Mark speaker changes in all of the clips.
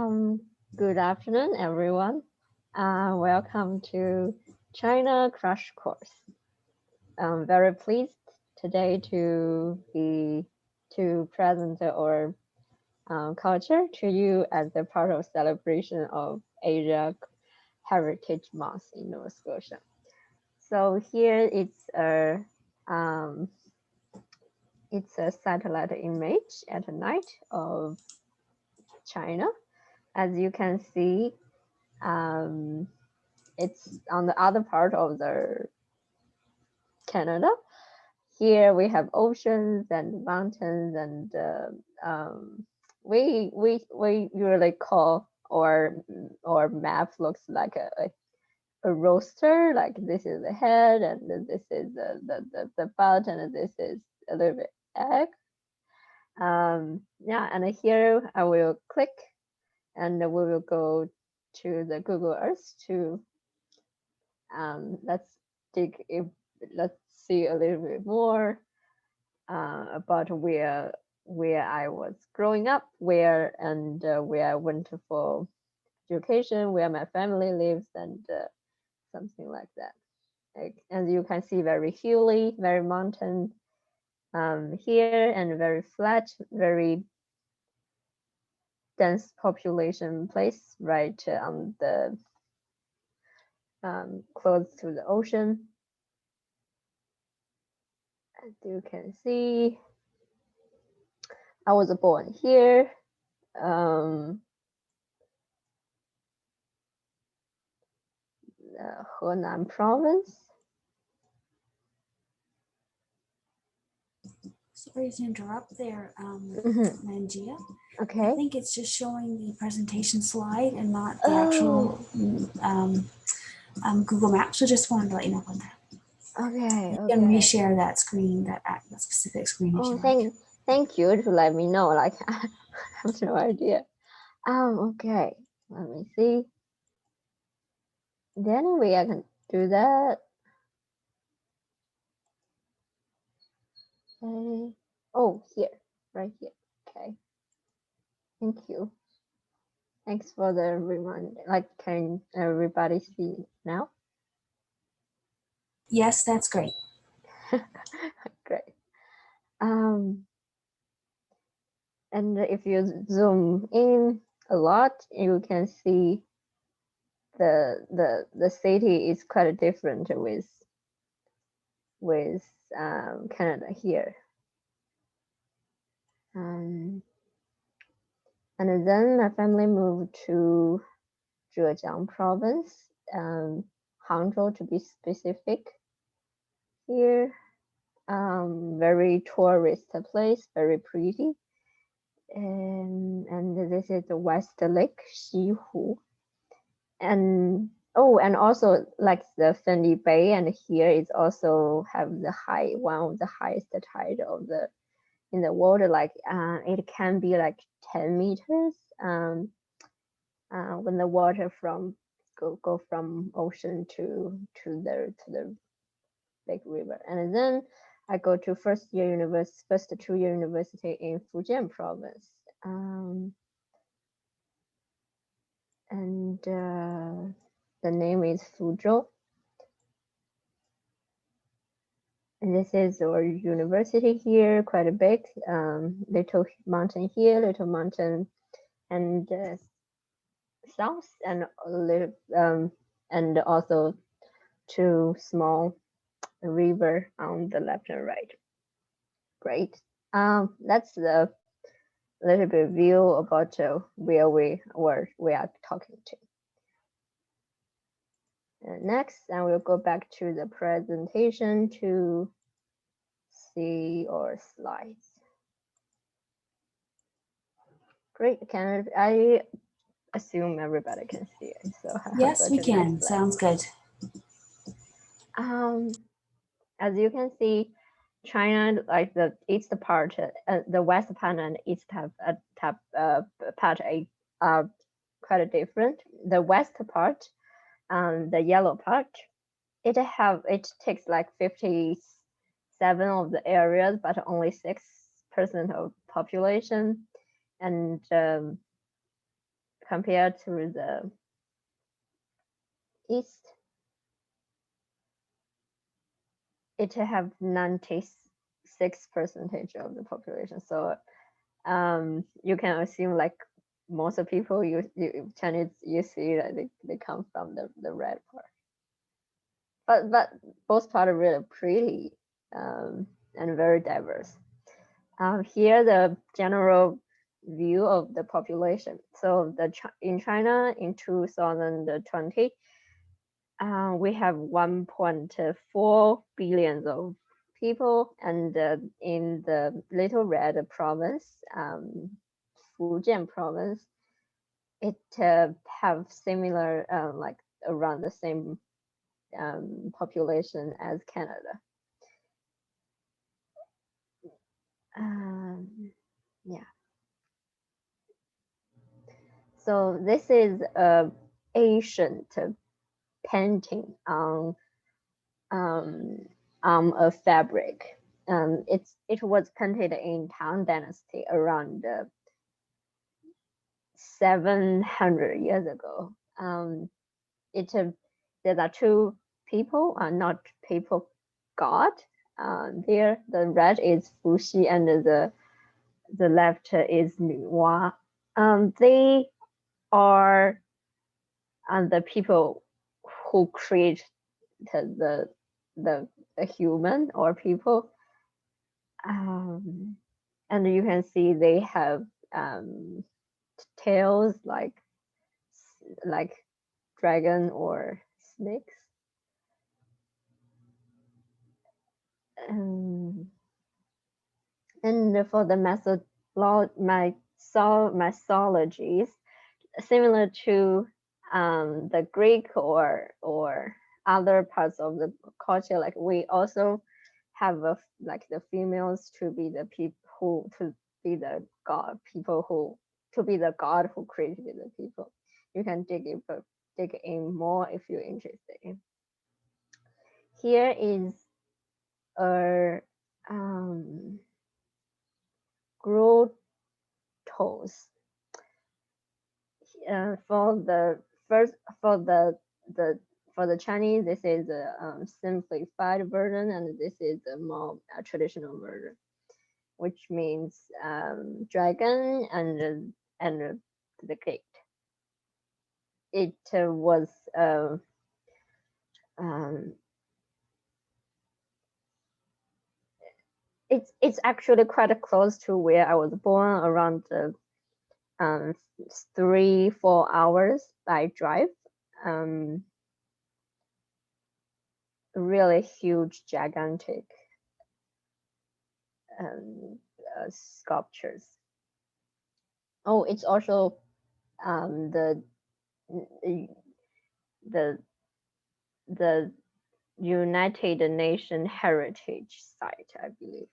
Speaker 1: Good afternoon, everyone. Welcome to China Crash Course. I'm very pleased today to present our culture to you as a part of celebration of Asia Heritage Month in Nova Scotia. So here it's a satellite image at night of China. As you can see, it's on the other part of the Canada. Here we have oceans and mountains, and we usually call our map looks like a roster. Like this is the head, and this is the butt, and this is a little bit egg. Yeah, and here I will click, and we will go to the Google Earth to let's see a little bit more about where I was growing up, where I went for education, where my family lives, and something like that. As you can see, very hilly, very mountain here, and very flat, very dense population place right on the close to the ocean. As you can see, I was born here. Henan province.
Speaker 2: Sorry to interrupt there, Manjia.
Speaker 1: Okay.
Speaker 2: I think it's just showing the presentation slide and not the actual Google Maps. So just wanted to let you know about that.
Speaker 1: Okay.
Speaker 2: You can reshare that screen, that specific screen.
Speaker 1: Oh, thank you to let me know. Like I have no idea. Okay. Let me see. The only way I can do that. Okay. Oh, here, right here. Okay. Thank you. Thanks for the reminder. Like, can everybody see now?
Speaker 2: Yes, that's great.
Speaker 1: Great. And if you zoom in a lot, you can see the city is quite different with Canada here. And then my family moved to Zhejiang province, Hangzhou to be specific. Here, very tourist place, very pretty. And this is the West Lake, Xihu. And also like the Fendi Bay, and here is also have one of the highest tide in the water. Like it can be like 10 meters when the water go from ocean to the big river. And then I go to first 2-year university in Fujian province. And the name is Fuzhou. And this is our university here, quite a big. Little mountain here, little mountain, and south, and a little, and also 2 small river on the left and right. Great. That's the little bit view about where we are talking to. And next, I will go back to the presentation to see our slides. Great. I assume everybody can see it? So
Speaker 2: yes, we can. Sounds good.
Speaker 1: As you can see, China, like the east part, the west part and east part are quite different. The west part, the yellow part, it takes like 57 of the areas, but only 6% of population, and compared to the east, it have 96% of the population. So you can assume like most of people you Chinese you see that they come from the red part. But both part are really pretty and very diverse. Here the general view of the population. So in China in 2020, we have 1.4 billion of people, and in the Little Red province, Fujian province, it have similar like around the same population as Canada. Yeah. So this is a ancient painting um, a fabric. It was painted in Tang Dynasty around 700 years ago. It there are two people, not people, god. There, the right is Fuxi, and the left is Nuwa. They are the people who create the the human or people. And you can see they have tails like dragon or snakes. Um, and for the mythologies, similar to the Greek or other parts of the culture, like we also have like the females to be the people who to be the god people who to be the god who created the people. You can dig in more if you're interested. Here is a grottos. For the first the for the Chinese, this is a simplified version, and this is a more traditional version, which means dragon and the gate. It was um, it's actually quite close to where I was born, around 3-4 hours by drive. Really huge, gigantic sculptures. Oh, it's also the the the United Nations Heritage Site, I believe.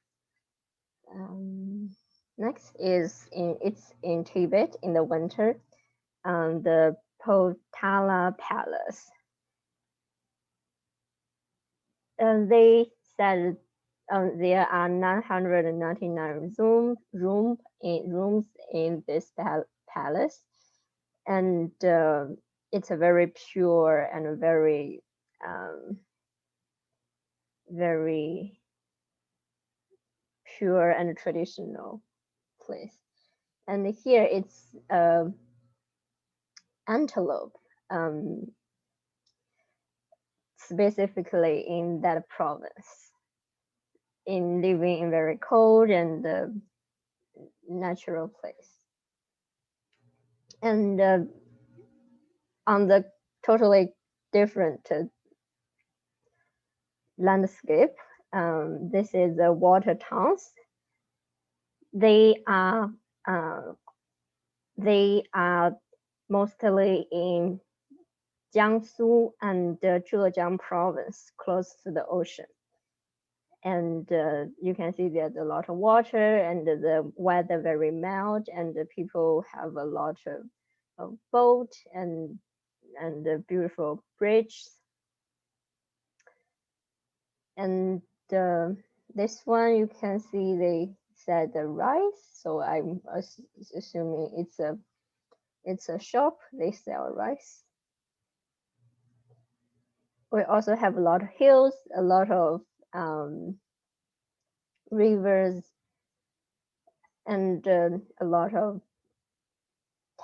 Speaker 1: Next is it's in Tibet in the winter. The Potala Palace. They said there are 999 rooms in this palace, and it's a very pure and very pure and traditional place. And here it's antelope, specifically in that province, in living in very cold and natural place. And on the totally different landscape, this is the water towns. They are uh, they are mostly in Jiangsu and Zhejiang province, close to the ocean. And you can see there's a lot of water, and the weather very mild, and the people have a lot of boat and the beautiful bridge. And this one you can see they said the rice, so I'm assuming it's a It's a shop. They sell rice. We also have a lot of hills, a lot of rivers, and a lot of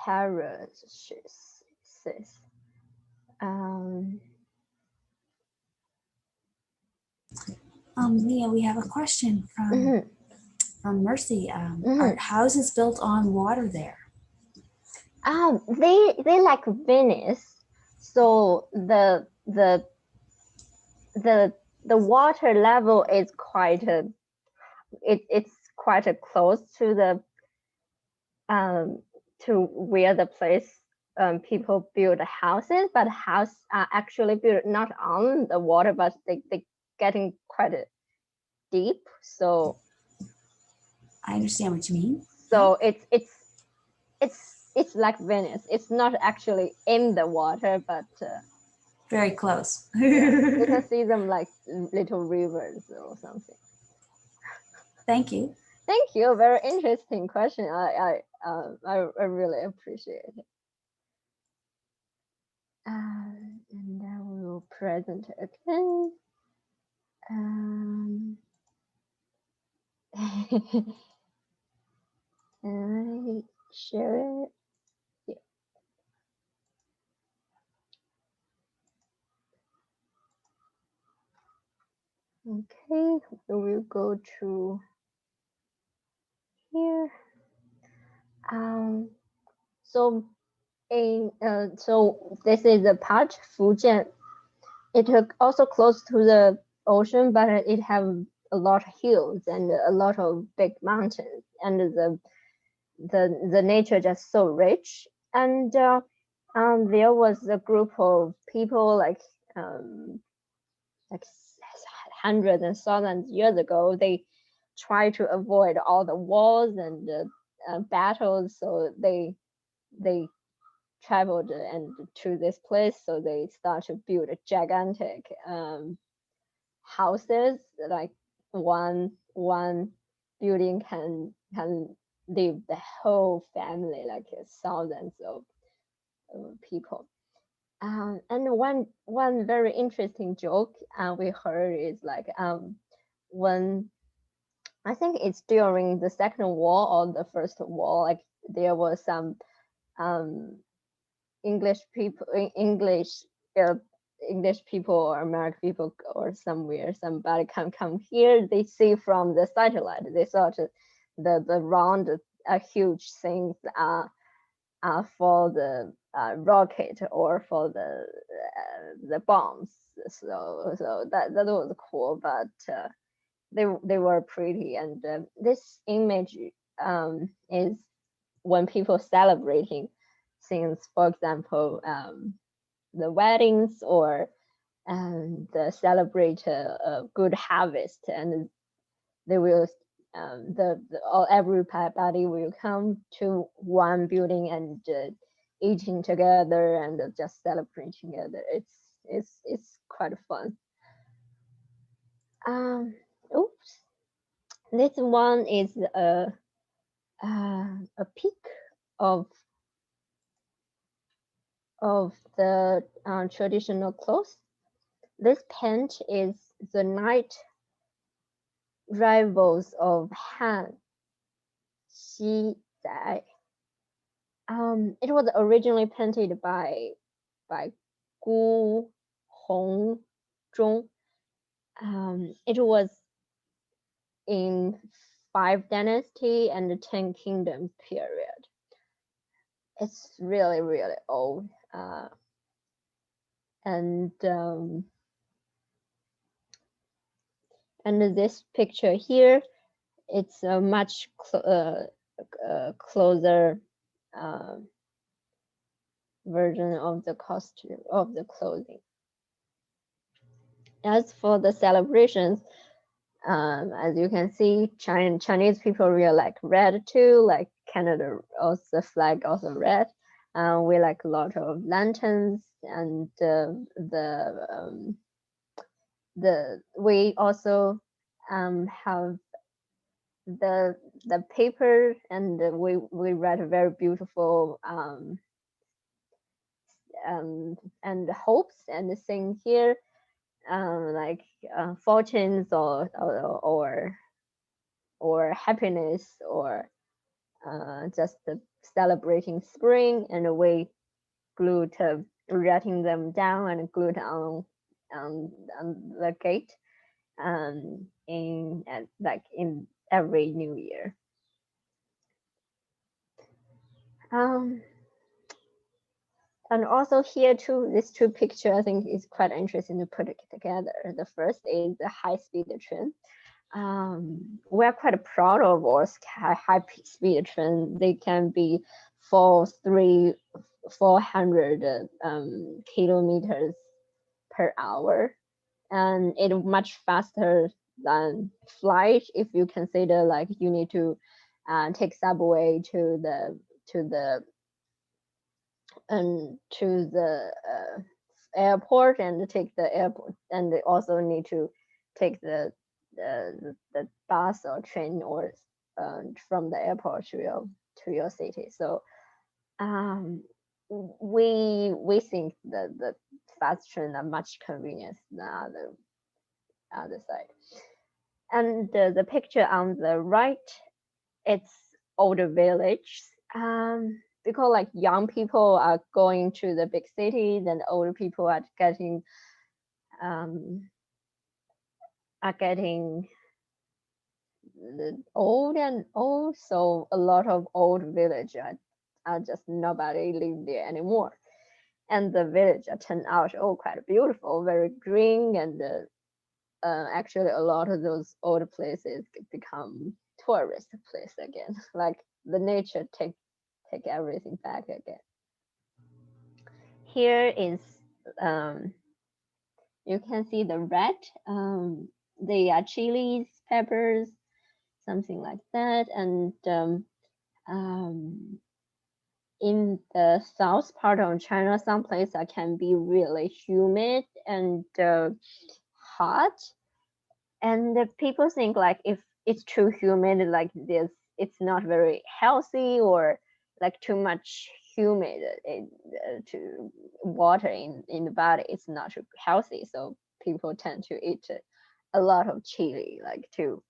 Speaker 1: terraces. Um,
Speaker 2: Leah, we have a question
Speaker 1: mhm,
Speaker 2: from Mercy. Are
Speaker 1: mhm.
Speaker 2: houses built on water there?
Speaker 1: They like Venice, so the the water level is quite a it's quite a close to the to where the place people build houses, but house are actually built not on the water, but they getting quite deep. So
Speaker 2: I understand what you mean.
Speaker 1: so it's like Venice. It's not actually in the water, but
Speaker 2: Very close.
Speaker 1: yeah, you can see them like little rivers or something.
Speaker 2: Thank you.
Speaker 1: Thank you. Very interesting question. I really appreciate it. And then we will present again. Um, and I share it. Yeah. Okay, so we'll go to here. Um, so so this is the part Fujian. It also close to the ocean, but it have a lot of hills and a lot of big mountains, and the nature just so rich. And there was a group of people like hundreds and thousands years ago. They try to avoid all the wars and battles, so they traveled and to this place. So they start to build a gigantic houses, like one building can live the whole family, like thousands of people. And one very interesting joke we heard is like when I think it's during the second war or the first war, like there was some um, English people, uh, English people or American people or somewhere, somebody come here. They see from the satellite. They thought the round, huge things for the rocket or for the bombs. So that was cool, but they were pretty. And this image is when people celebrating things, for example, the weddings or the celebrate a good harvest, and they will all everybody will come to one building and eating together and just celebrating together. It's quite fun. Um, oops, this one is a peak of the traditional clothes. This paint is the night rivals of Han Xi Zai. It was originally painted by Gu Hongzhong. It was in Five Dynasty and the Ten Kingdom period. It's really old. And and this picture here, it's a much closer version of the costume of the clothing. As for the celebrations, as you can see, Chinese people really like red too. Like Canada, also the flag also red. We like a lot of lanterns and we also have the paper, and we write a very beautiful and hopes and sing here, like fortunes or happiness or just celebrating spring, and we glued writing them down and glued on the gate in like in every new year. Um, and also here too, these two pictures I think is quite interesting to put it together. The first is the high-speed train. We're quite proud of our high-speed train. They can be for 400 kilometers per hour, and it's much faster than flight if you consider like you need to take subway to the to the airport and take the airport, and they also need to take the bus or train or from the airport to your city. So um, we think that the fast train are much convenient than other side. And the picture on the right, it's older village. Because like young people are going to the big cities and older people um, are getting old and old. So a lot of old village are just nobody live there anymore. And the village turned out quite beautiful, very green, and actually a lot of those old places become tourist place again. Like the nature take everything back again. Here is um, you can see the red. They are chilies, peppers, something like that. And um, in the south part of China, some places can be really humid and hot. And the people think like if it's too humid like this, it's not very healthy, or like too much humid to water in the body, it's not healthy. So people tend to eat a lot of chili, like to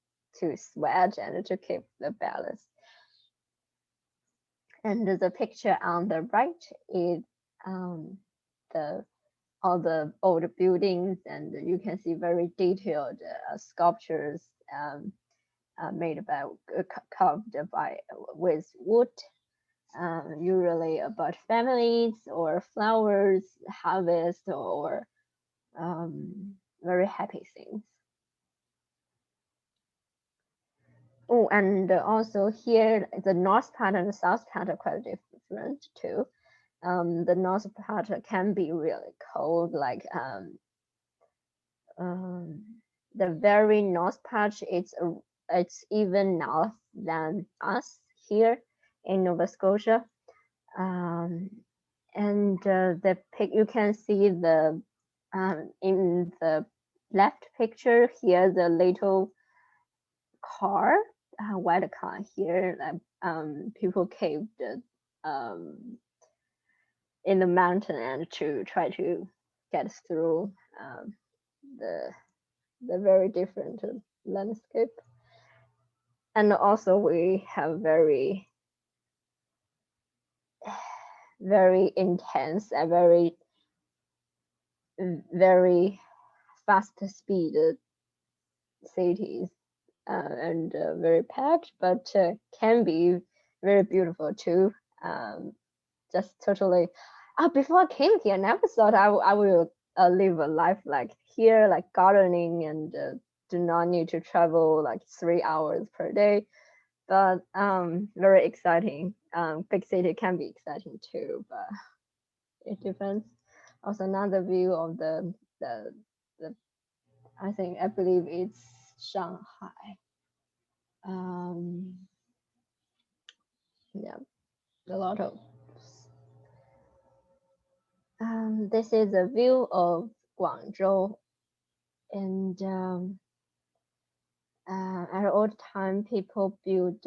Speaker 1: sweat and to keep the balance. And the picture on the right is the all the old buildings, and you can see very detailed sculptures made by carved by with wood, usually about families or flowers, harvest, or very happy things. Oh, and also here the north part and the south part are quite different too. The north part can be really cold, like um, the very north part. It's even north than us here in Nova Scotia. Um, and the you can see the in the left picture here the little car, white car here. People caved um, in the mountain and to try to get through the the very different landscape. And also we have very intense and very fast speed cities, and very packed, but can be very beautiful too. Just totally. Before I came here, I never thought I will live a life like here, like gardening, and do not need to travel like 3 hours per day. But very exciting. Big city can be exciting too, but it depends. Also, another view of the I believe it's Shanghai. Um, yeah, a lot of. This is a view of Guangzhou, and at all time people build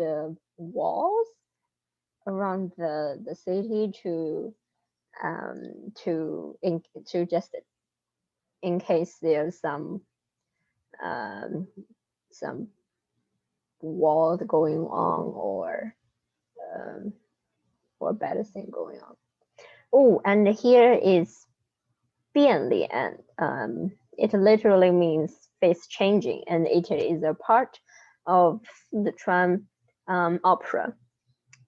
Speaker 1: walls around the city to to just in case there's um, some war going on um, or bad thing going on. Oh, and here is 变脸. It literally means face changing, and it is a part of the Chuan opera.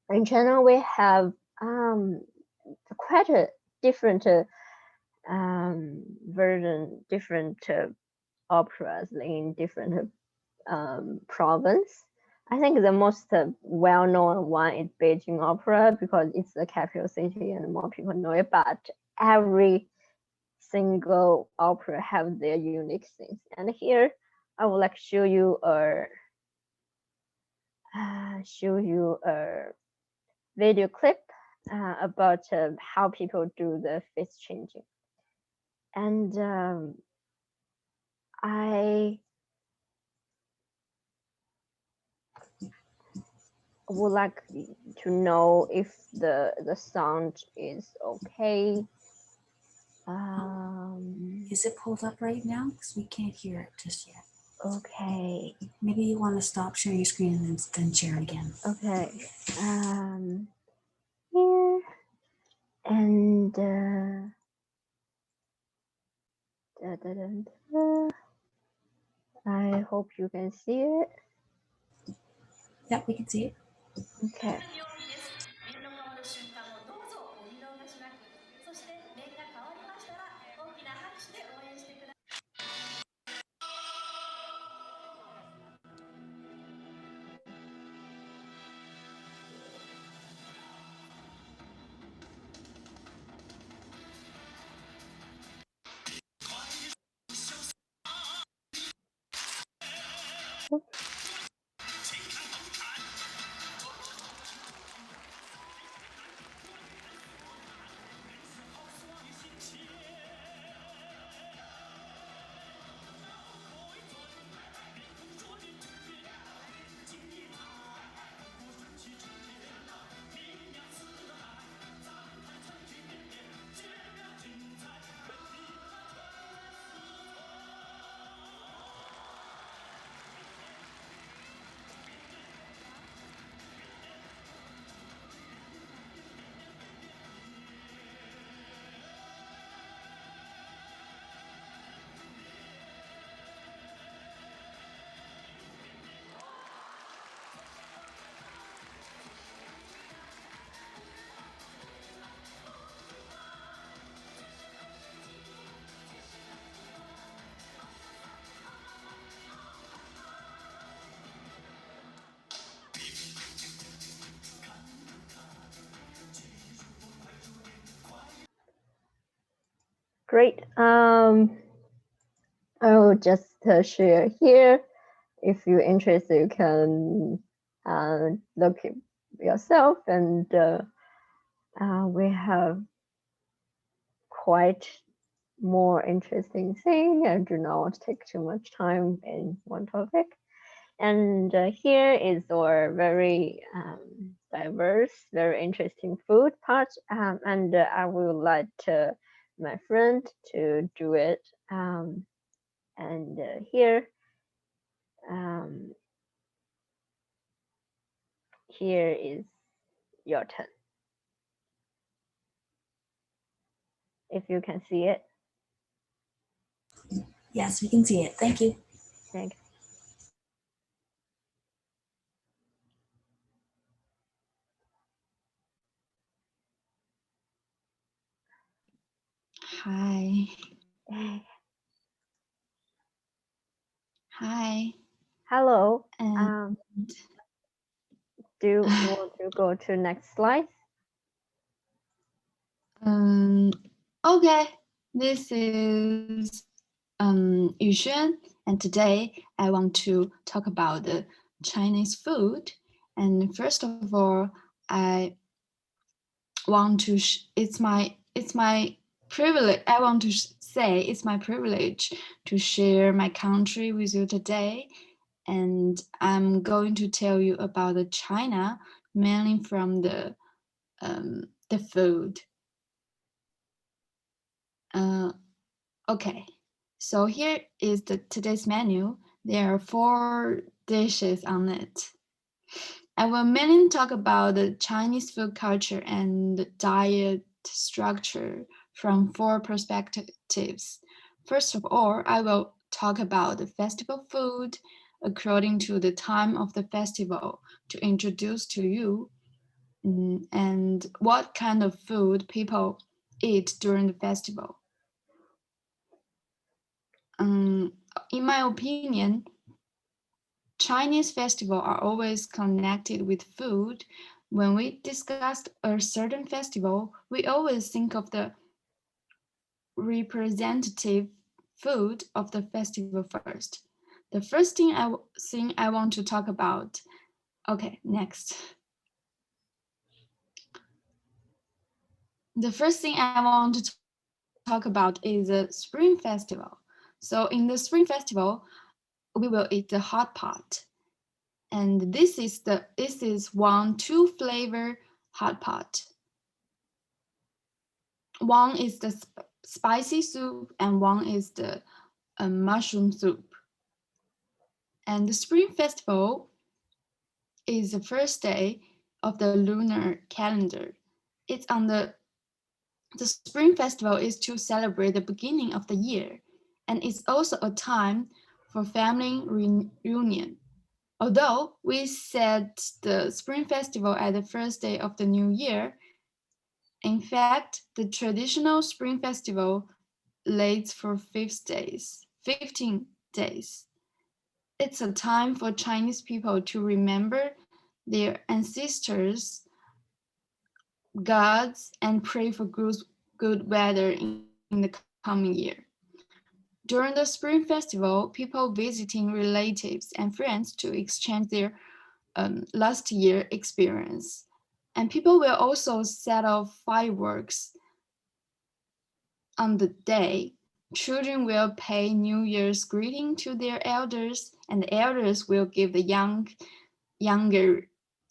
Speaker 1: In China, we have quite a different version, different operas in different province. I think the most well-known one is Beijing Opera because it's the capital city and more people know it. But every single opera have their unique things. And here I would like to show you a video clip about how people do the face changing. And I would like to know if the sound is okay.
Speaker 2: Is it pulled up right now? Because we can't hear it just yet.
Speaker 1: Okay.
Speaker 2: Maybe you want to stop sharing your screen and then share it again.
Speaker 1: Okay. Here and I hope you can see it.
Speaker 2: Yep, we can see it.
Speaker 1: Okay. Great. I will just share here. If you're interested, you can look it yourself. And we have quite more interesting thing. I do not take too much time in one topic. And here is our very diverse, very interesting food part. And I will let my friend to do it. And here is your turn. If you can see it.
Speaker 2: Yes, we can see it. Thank you.
Speaker 1: Thanks.
Speaker 3: Hi. Hi.
Speaker 1: Hello.
Speaker 3: And
Speaker 1: do you want to go to next slide?
Speaker 3: Okay. This is Yuxuan, and today I want to talk about the Chinese food. And first of all, I want to it's my privilege. I want to say it's my privilege to share my country with you today. And I'm going to tell you about the China, mainly from the food. Uh, okay, so here is today's menu. There are 4 dishes on it. I will mainly talk about the Chinese food culture and diet structure from 4 perspectives. First of all, I will talk about the festival food according to the time of the festival to introduce to you and what kind of food people eat during the festival. In my opinion, Chinese festivals are always connected with food. When we discuss a certain festival, we always think of the representative food of the festival first. The first thing I want to talk about. Okay, next. The first thing I want to talk about is the Spring Festival. So in the Spring Festival, we will eat the hot pot. And this is 2 flavor hot pot. One is the spicy soup and one is the mushroom soup. And the Spring Festival is the first day of the lunar calendar. It's on the Spring Festival is to celebrate the beginning of the year, and it's also a time for family reunion. Although we set the Spring Festival at the first day of the new year, in fact, the traditional Spring Festival lasts for 15 days. It's a time for Chinese people to remember their ancestors, gods, and pray for good weather in the coming year. During the Spring Festival, people visiting relatives and friends to exchange their last year experience. And people will also set off fireworks on the day. Children will pay New Year's greeting to their elders, and the elders will give the younger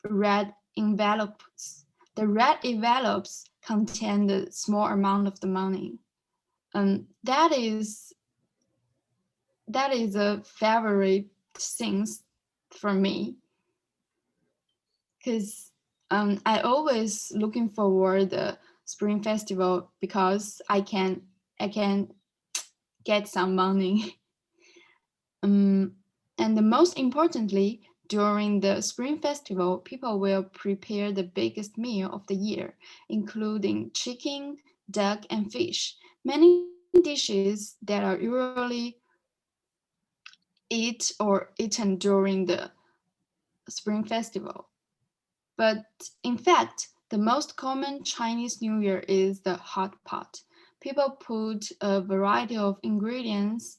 Speaker 3: red envelopes. The red envelopes contain the small amount of the money. That is a favorite thing for me because I always looking forward the Spring Festival because I can get some money. And the most importantly, during the Spring Festival, people will prepare the biggest meal of the year, including chicken, duck, and fish. Many dishes that are usually eaten during the Spring Festival. But in fact, the most common Chinese New Year is the hot pot. People put a variety of ingredients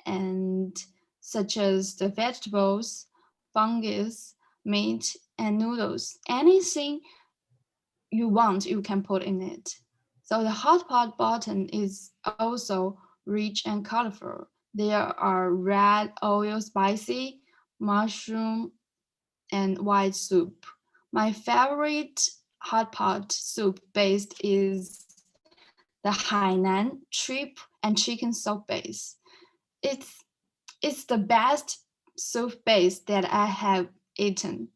Speaker 3: and such as the vegetables, fungus, meat, and noodles. Anything you want, you can put in it. So the hot pot button is also rich and colorful. There are red oil spicy, mushroom, and white soup. My favorite hot pot soup base is the Hainan shrimp and chicken soup base. It's it's the best soup base that I have eaten.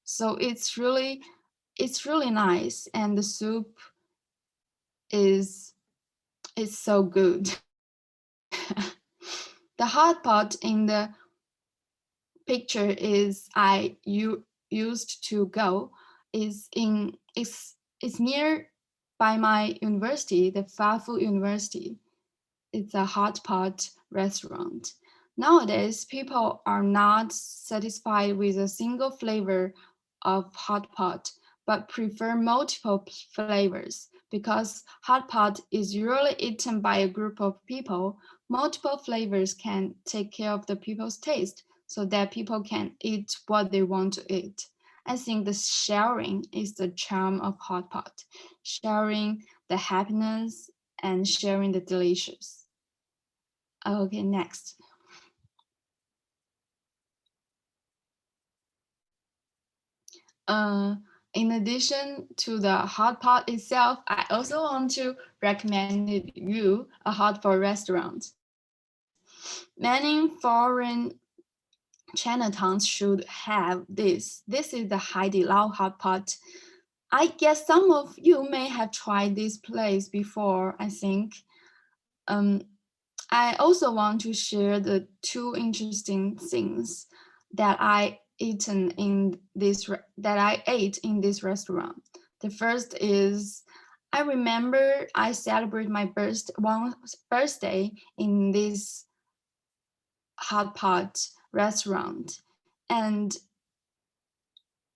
Speaker 3: So it's really nice and the soup is is so good. The hot pot in the picture used to go is near by my university, the Fafu University. It's a hot pot restaurant. Nowadays, people are not satisfied with a single flavor of hot pot, but prefer multiple flavors. Because hot pot is usually eaten by a group of people, multiple flavors can take care of the people's taste so that people can eat what they want to eat. I think the sharing is the charm of hot pot, sharing the happiness and sharing the delicious. Okay, next. Uh, in addition to the hot pot itself, I also want to recommend you a hot pot restaurant. Many foreign Chinatowns should have this. This is the Haidilao hot pot. I guess some of you may have tried this place before, I think. Um, I also want to share the two interesting things that that I ate in this restaurant. The first is I remember I celebrated my birthday in this hot pot restaurant, and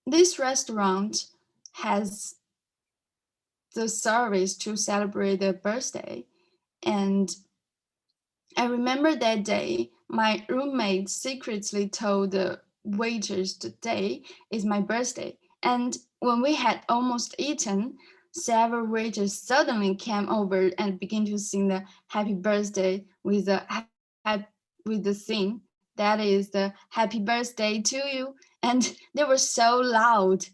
Speaker 3: this restaurant has the service to celebrate the birthday. And I remember that day, my roommate secretly told the waiters today is my birthday. And when we had almost eaten, several waiters suddenly came over and began to sing the happy birthday with the sing that is the happy birthday to you. And they were so loud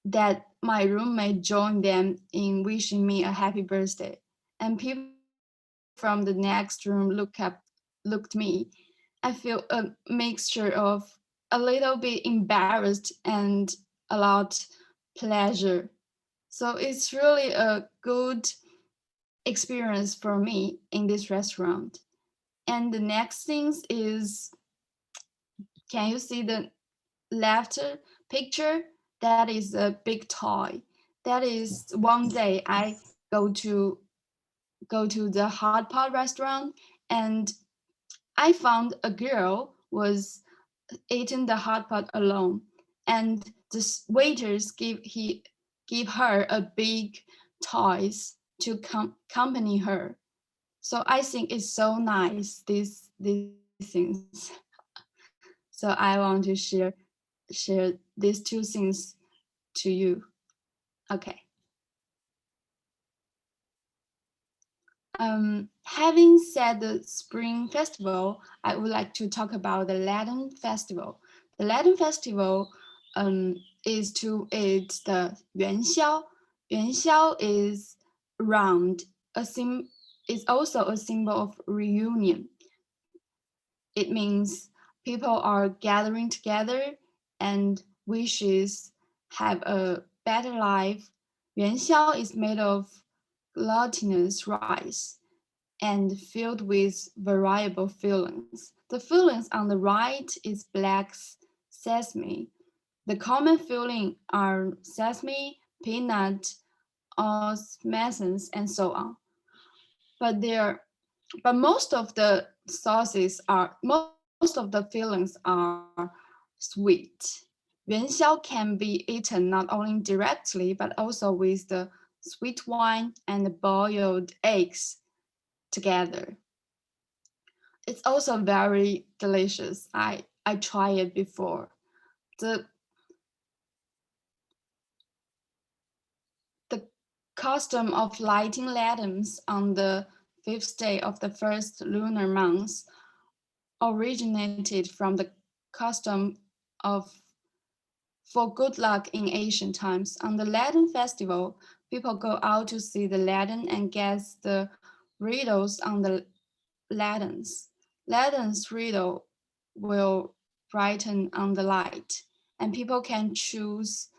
Speaker 3: that my roommate joined them in wishing me a happy birthday. And people from the next room looked me. I feel a mixture of a little bit embarrassed and a lot pleasure. So it's really a good experience for me in this restaurant. And the next thing is, can you see the left picture? That is a big toy. That is one day I go to go to the hot pot restaurant, and I found a girl was eating the hot pot alone, and the waiters give her a big toys to accompany her. So I think it's so nice these things. So I want to share these two things to you. Okay. Having said the Spring Festival, I would like to talk about the Lantern Festival. The Lantern Festival it's the Yuan Xiao. Yuan Xiao is round, is also a symbol of reunion. It means people are gathering together and wishes have a better life. Yuan Xiao is made of glutinous rice and filled with variable fillings. The fillings on the right is black sesame. The common filling are sesame, peanut, osmescence, and so on. But there, but most of the fillings are sweet. Yuan Xiao can be eaten not only directly but also with the sweet wine and the boiled eggs together. It's also very delicious. I tried it before. The the custom of lighting lanterns on the fifth day of the first lunar month originated from the custom of for good luck in ancient times. On the Lantern Festival, people go out to see the lantern and guess the riddles on the lanterns. Lantern's riddle will brighten on the light, and people can choose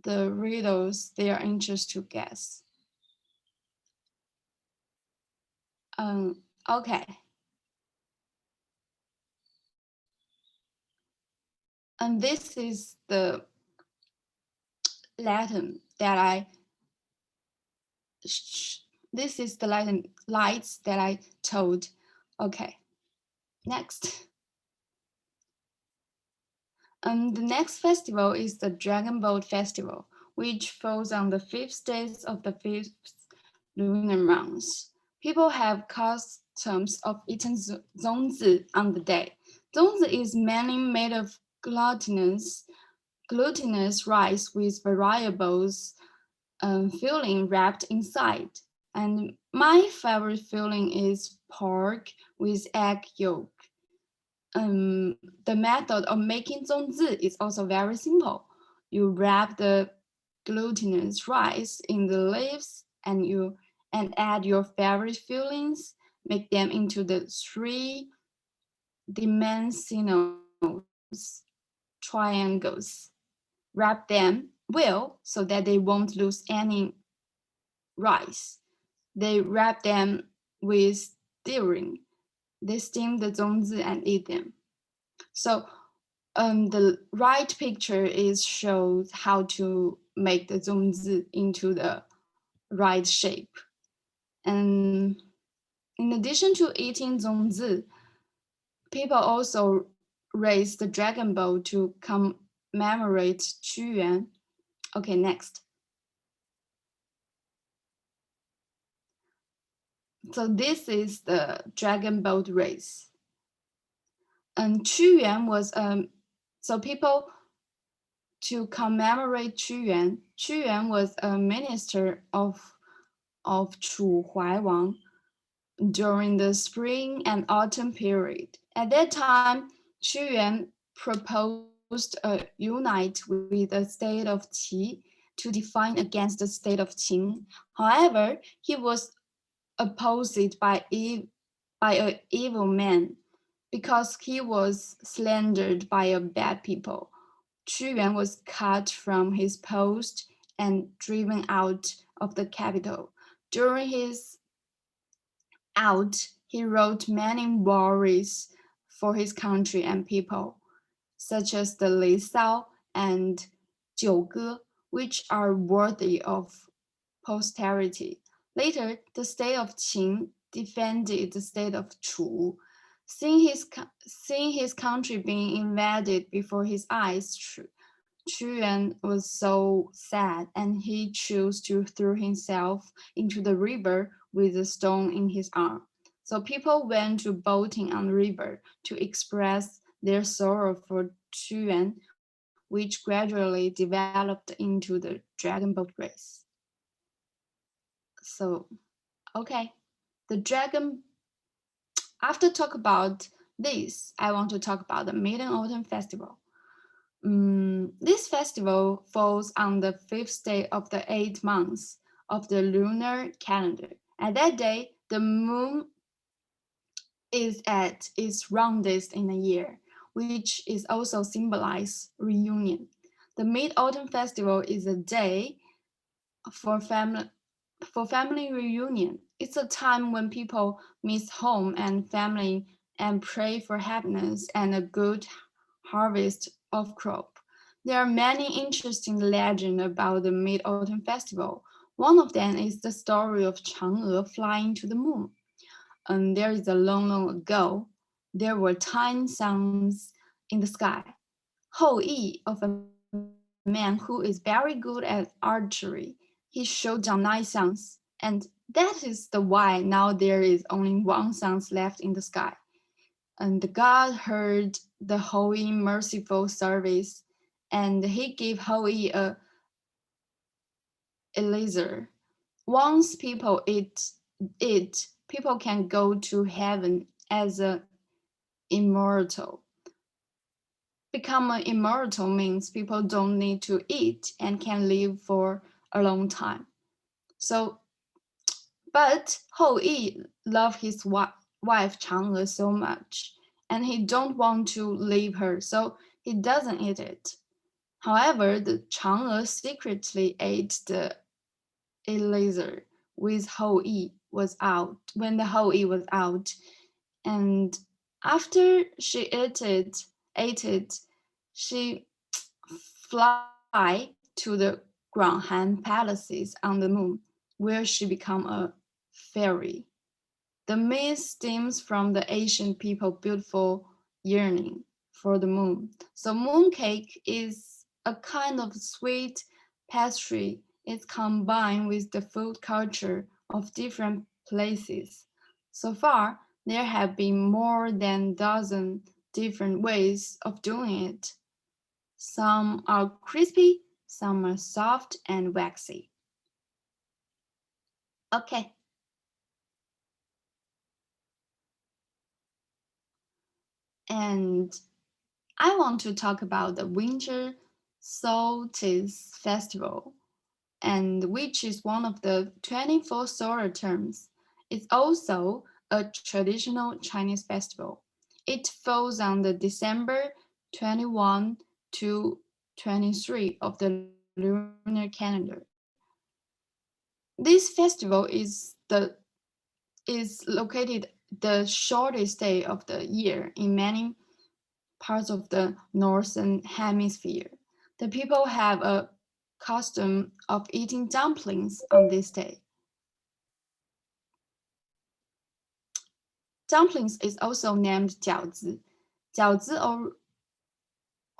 Speaker 3: the riddles they are interested to guess. Okay. And this is the Latin that this is the Latin lights that I told. Okay, next. The next festival is the Dragon Boat Festival, which falls on the fifth days of the fifth lunar month. People have customs of eating zongzi on the day. Zongzi is mainly made of glutinous rice with variables filling wrapped inside. And my favorite filling is pork with egg yolk. The method of making zongzi is also very simple. You wrap the glutinous rice in the leaves and add your favorite fillings, make them into the three-dimensional triangles. Wrap them well so that they won't lose any rice. They wrap them with stirring. They steam the zongzi and eat them. So the right picture is shows how to make the zongzi into the right shape. And in addition to eating zongzi, people also raise the dragon boat to commemorate Qu Okay, next. So this is the dragon boat race. And Qu was so people to commemorate Qu was a minister of Chu Huai during the spring and autumn period. At that time, Qu proposed a unite with the state of Qi to define against the state of Qing. However, he was opposed by an evil man because he was slandered by a bad people. Qu was cut from his post and driven out of the capital. During his out, he wrote many worries for his country and people, such as the Li Sao and Jiu Ge, which are worthy of posterity. Later, the state of Qin defended the state of Chu. Seeing his country being invaded before his eyes, Chuan was so sad and he chose to throw himself into the river with a stone in his arm. So people went to boating on the river to express their sorrow for Chuan, which gradually developed into the dragon boat race. So, okay, the dragon. After talk about this, I want to talk about the Mid-Autumn Festival. This festival falls on the fifth day of the 8 months of the lunar calendar. At that day, the moon is at its roundest in a year, which is also symbolize reunion. The Mid-Autumn Festival is a day for family reunion. It's a time when people miss home and family and pray for happiness and a good harvest of crop. There are many interesting legends about the Mid-Autumn Festival. One of them is the story of Chang'e flying to the moon. And there is a long, long ago, there were 10 suns in the sky. Hou Yi, of a man who is very good at archery, he shot down 9 suns, and that is the why now there is only one sun left in the sky. And the God heard the Hou Yi merciful service, and he gave Hou Yi a laser. Once people eat, people can go to heaven as a immortal. Become an immortal means people don't need to eat and can live for a long time. So, but Hou Yi loved his wife Chang'e so much, and he don't want to leave her, so he doesn't eat it. However, the Chang'e secretly ate the Eliezer with Hou Yi was out when the Hou Yi was out, and after she ate it, she fly to the Guanghan palaces on the moon, where she become a fairy. The myth stems from the ancient people beautiful yearning for the moon. So mooncake is a kind of sweet pastry. It's combined with the food culture of different places. So far, there have been more than a dozen different ways of doing it. Some are crispy, some are soft and waxy. Okay, and I want to talk about the Winter Solstice Festival. and which is one of the 24 solar terms. It's also a traditional Chinese festival. It falls on the December 21 to 23 of the lunar calendar. This festival is located the shortest day of the year in many parts of the northern hemisphere. The people have a custom of eating dumplings on this day. Dumplings is also named 饺子. 饺子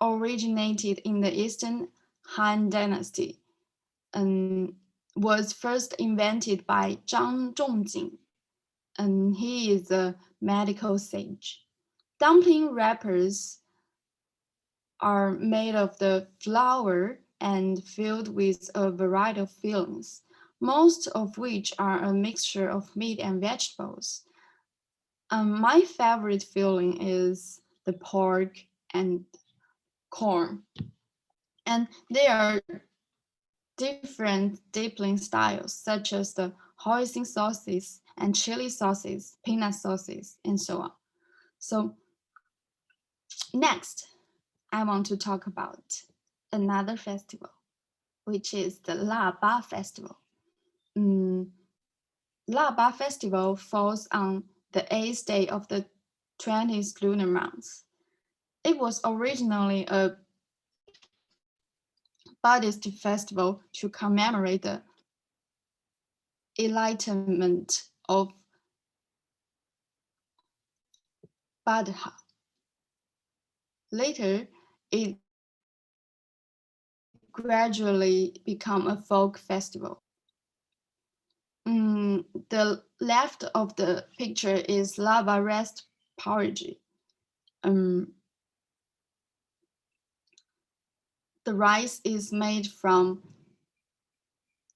Speaker 3: originated in the Eastern Han Dynasty and was first invented by Zhang Zhongjing, and he is a medical sage. Dumpling wrappers are made of the flour and filled with a variety of fillings, most of which are a mixture of meat and vegetables. My favorite filling is the pork and corn. And there are different dumpling styles, such as the hoisin sauces and chili sauces, peanut sauces, and so on. So next, I want to talk about another festival, which is the La Ba Festival. Mm, La Ba Festival falls on the 8th day of the 20th lunar month. It was originally a Buddhist festival to commemorate the enlightenment of Buddha. Later, it gradually became a folk festival. The left of the picture is lava rest porridge. The rice is made from,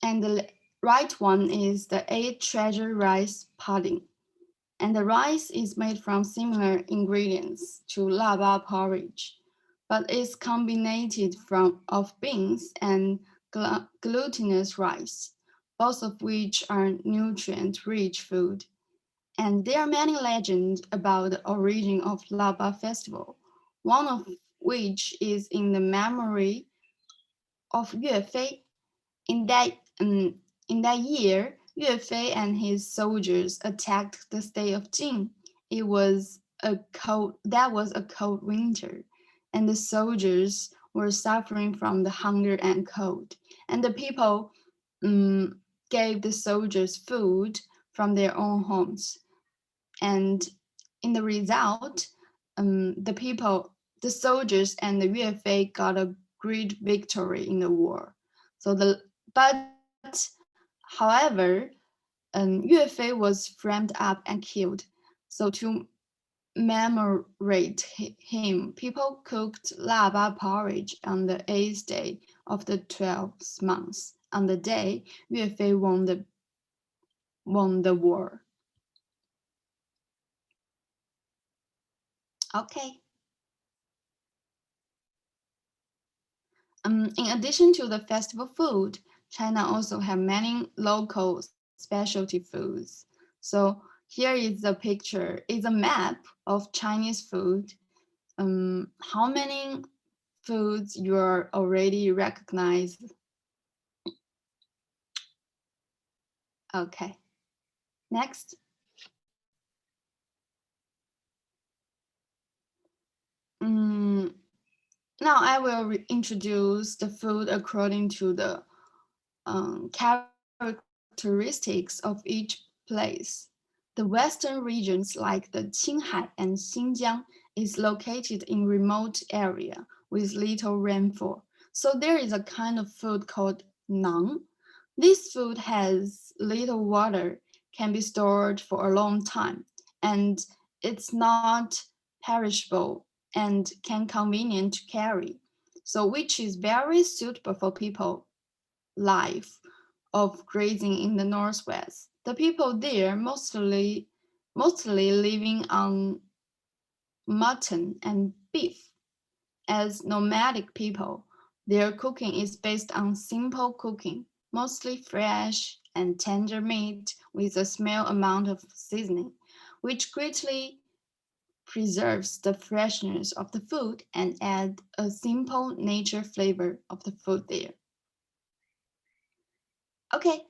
Speaker 3: and the right one is the 8 treasure rice pudding. And the rice is made from similar ingredients to lava porridge, but is combined of beans and glutinous rice, both of which are nutrient-rich food. And there are many legends about the origin of Laba Festival, one of which is in the memory of Yue Fei. In that year, Yue Fei and his soldiers attacked the state of Jing. That was a cold winter, and the soldiers were suffering from the hunger and cold. And the people gave the soldiers food from their own homes. And in the result, the soldiers and the Yue Fei got a great victory in the war. But however, Yue Fei was framed up and killed. So to commemorate him, people cooked lava porridge on the 8th day of the 12th month, on the day Yue Fei won the war. Okay. In addition to the festival food, China also have many local specialty foods. So here is a picture, is a map of Chinese food. How many foods you are already recognized? Okay, next. Now I will introduce the food according to the characteristics of each place. The western regions like the Qinghai and Xinjiang is located in remote area with little rainfall. So there is a kind of food called nang. This food has little water, can be stored for a long time, and it's not perishable and can convenient to carry. So which is very suitable for people life of grazing in the northwest. The people there mostly living on mutton and beef. As nomadic people, their cooking is based on simple cooking, mostly fresh and tender meat with a small amount of seasoning, which greatly preserves the freshness of the food and add a simple nature flavor of the food there. Okay.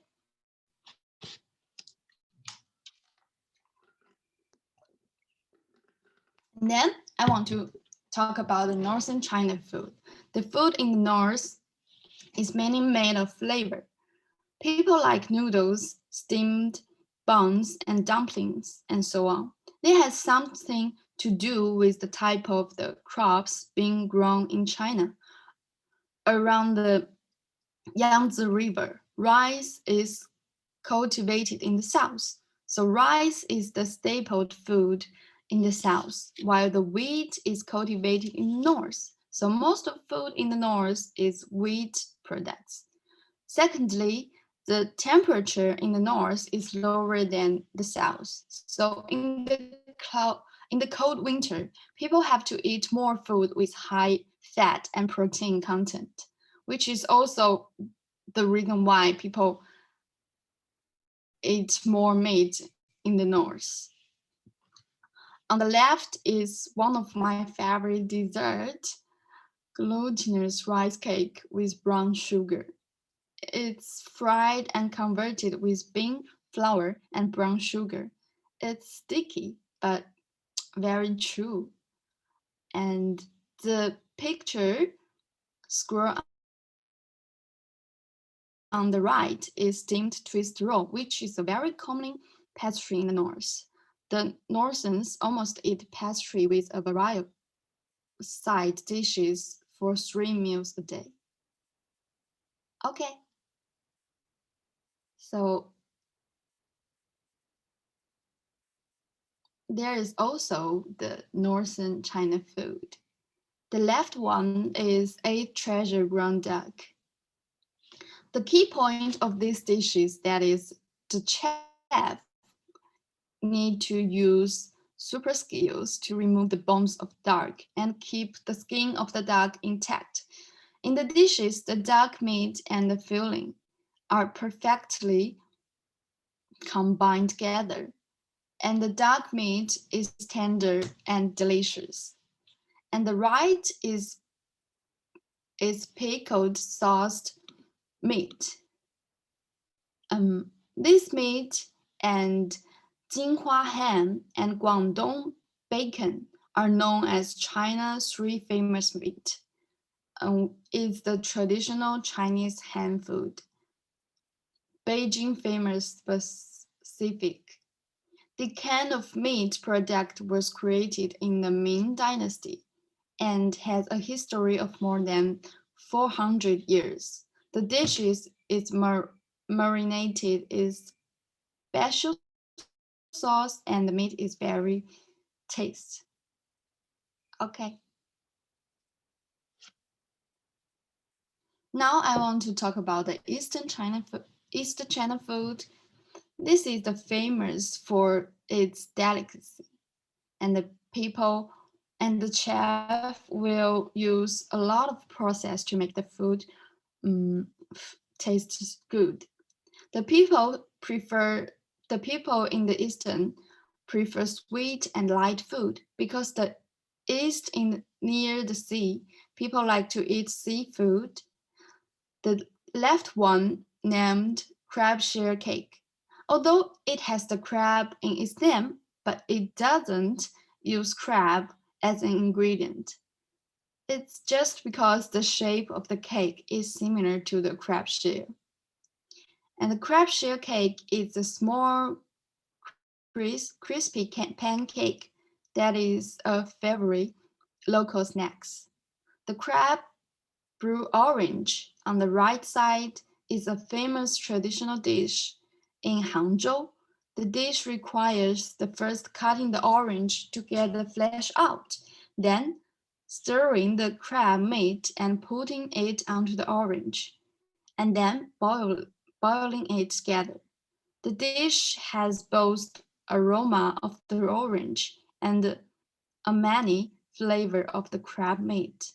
Speaker 3: And then I want to talk about the northern China food. The food in the north is mainly made of flavor. People like noodles, steamed buns, and dumplings, and so on. They have something to do with the type of the crops being grown in China. Around the Yangtze River, rice is cultivated in the south. So rice is the staple food in the south, while the wheat is cultivated in the north. So most of food in the north is wheat products. Secondly, the temperature in the north is lower than the south. So in the cold winter, people have to eat more food with high fat and protein content, which is also the reason why people eat more meat in the north. On the left is one of my favorite desserts, glutinous rice cake with brown sugar. It's fried and converted with bean flour and brown sugar. It's sticky, but very true. And the picture scroll on the right is steamed twist roll, which is a very common pastry in the north. The Northerns almost eat pastry with a variety of side dishes for 3 meals a day. Okay, so there is also the Northern China food. The left one is a treasure ground duck. The key point of this dish is that is the chef need to use super skills to remove the bones of duck and keep the skin of the duck intact. In the dishes, the duck meat and the filling are perfectly combined together, and the duck meat is tender and delicious. And the right is pickled sauced meat. This meat and Jinhua ham and Guangdong bacon are known as China's three famous meat. It's the traditional Chinese ham food. Beijing famous specific. The kind of meat product was created in the Ming Dynasty and has a history of more than 400 years. The dish is marinated in special sauce and the meat is very taste. Okay. Now I want to talk about the East China food. This is the famous for its delicacy, and the people and the chef will use a lot of process to make the food taste good. The people prefer the people in the Eastern prefer sweet and light food because the East in near the sea, people like to eat seafood. The left one named crab share cake. Although it has the crab in its name, but it doesn't use crab as an ingredient. It's just because the shape of the cake is similar to the crab shell. And the crab shell cake is a small, crispy pancake that is a favorite local snacks. The crab brew orange on the right side is a famous traditional dish in Hangzhou. The dish requires the first cutting the orange to get the flesh out, then stirring the crab meat and putting it onto the orange, and then boiling it together. The dish has both aroma of the orange and a many flavor of the crab meat.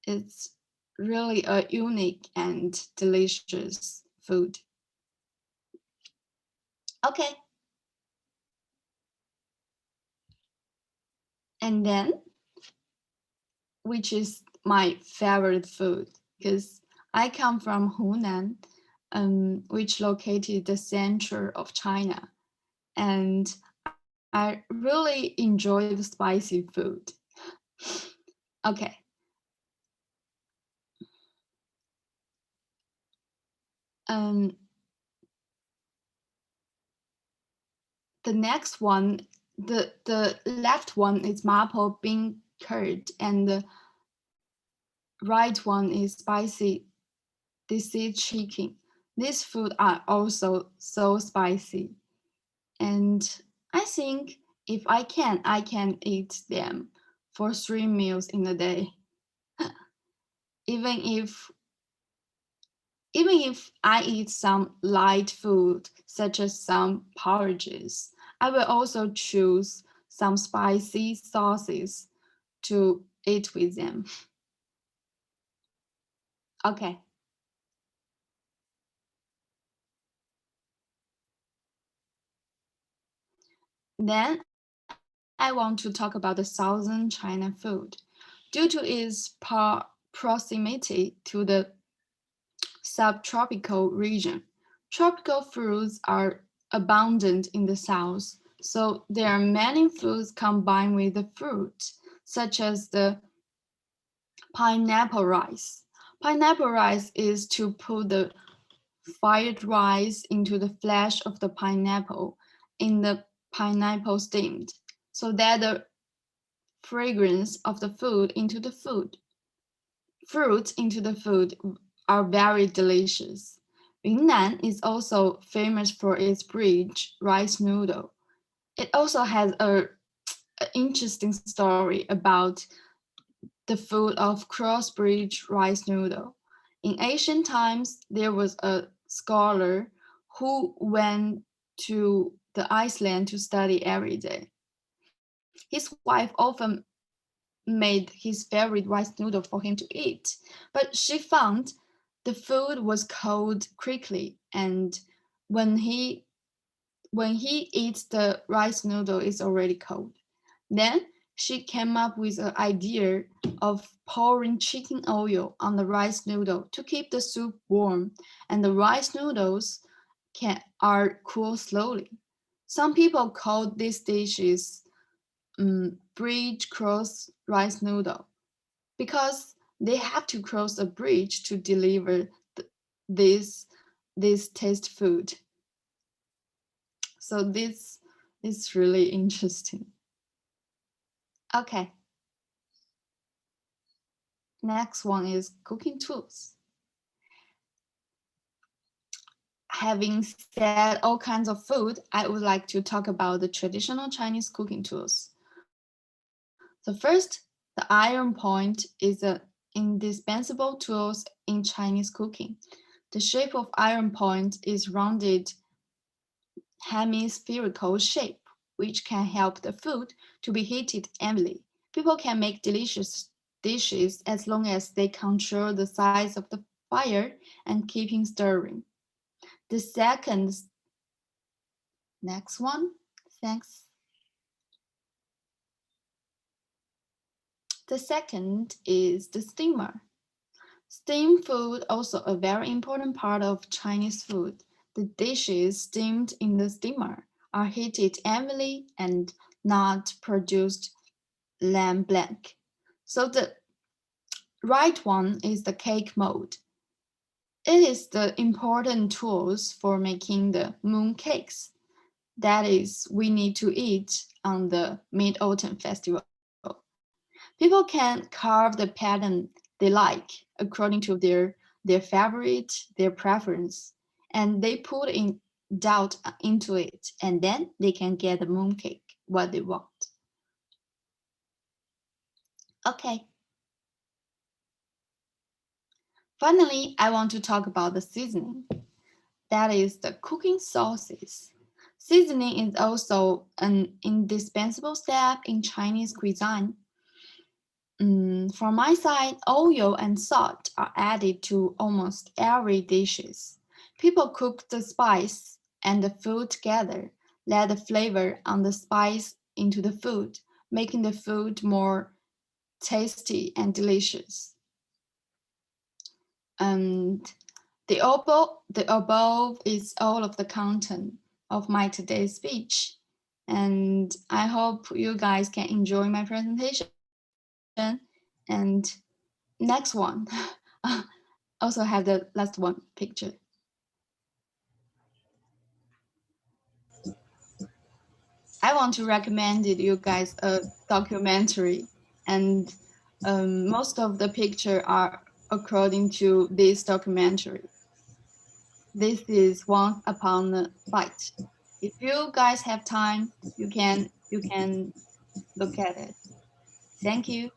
Speaker 3: It's really a unique and delicious food. Okay. And then, which is my favorite food, because I come from Hunan, which located the center of China, and I really enjoy the spicy food. Okay. Um, the next one, the left one is mapo bean curd, and the right one is spicy desi chicken. These food are also so spicy, and I think if I can eat them for 3 meals in a day. even if even if I eat some light food, such as some porridges, I will also choose some spicy sauces to eat with them. Okay. Then I want to talk about the southern China food. Due to its proximity to the subtropical region, tropical fruits are abundant in the south, so there are many foods combined with the fruit, such as the pineapple rice. Pineapple rice is to put the fried rice into the flesh of the pineapple in the pineapple steamed, so that the fragrance of the food into the food. Fruits into the food are very delicious. Yunnan is also famous for its bridge rice noodle. It also has an interesting story about the food of cross-bridge rice noodle. In ancient times, there was a scholar who went to the Iceland to study every day. His wife often made his favorite rice noodle for him to eat, but she found the food was cold quickly, and when he when he eats the rice noodle is already cold. Then she came up with an idea of pouring chicken oil on the rice noodle to keep the soup warm, and the rice noodles are cooled slowly. Some people call these dishes bridge cross rice noodle because they have to cross a bridge to deliver this this taste food. So this is really interesting. Okay, next one is cooking tools. Having said all kinds of food, I would like to talk about the traditional Chinese cooking tools. So first, the iron point is an indispensable tool in Chinese cooking. The shape of iron point is rounded hemispherical shape, which can help the food to be heated evenly. People can make delicious dishes as long as they control the size of the fire and keeping stirring. The second, next one, thanks. The second is the steamer. Steamed food also a very important part of Chinese food. The dishes steamed in the steamer are heated evenly and not produced lamb blank. So the right one is the cake mold. It is the important tools for making the moon cakes. That is, we need to eat on the Mid-Autumn Festival. People can carve the pattern they like according to their favorite, their preference, and they put in doubt into it, and then they can get the mooncake what they want. Okay. Finally, I want to talk about the seasoning. That is the cooking sauces. Seasoning is also an indispensable step in Chinese cuisine. From my side, oil and salt are added to almost every dishes. People cook the spice and the food together, let the flavor on the spice into the food, making the food more tasty and delicious. And the above is all of the content of my today's speech. And I hope you guys can enjoy my presentation. And next one, also have the last one picture. I want to recommend you guys a documentary, and most of the picture are according to this documentary. This is Once Upon a Bite. If you guys have time, you can look at it. Thank you.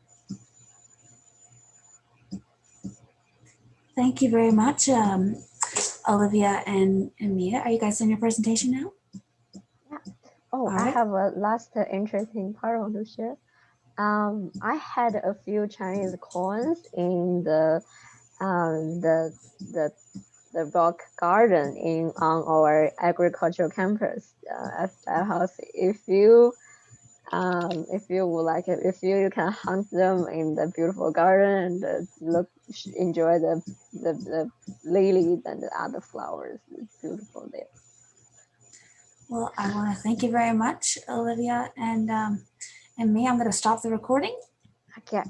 Speaker 2: Thank you very much, Olivia and Mia. Are you guys in your presentation now?
Speaker 1: Oh, I have a last interesting part I want to share. I had a few Chinese coins in the rock garden on our agricultural campus at that house. If you would like it, if you can hunt them in the beautiful garden and enjoy the lilies and the other flowers. It's beautiful there.
Speaker 2: Well, I want to thank you very much, Olivia and me. I'm going to stop the recording.
Speaker 1: Okay.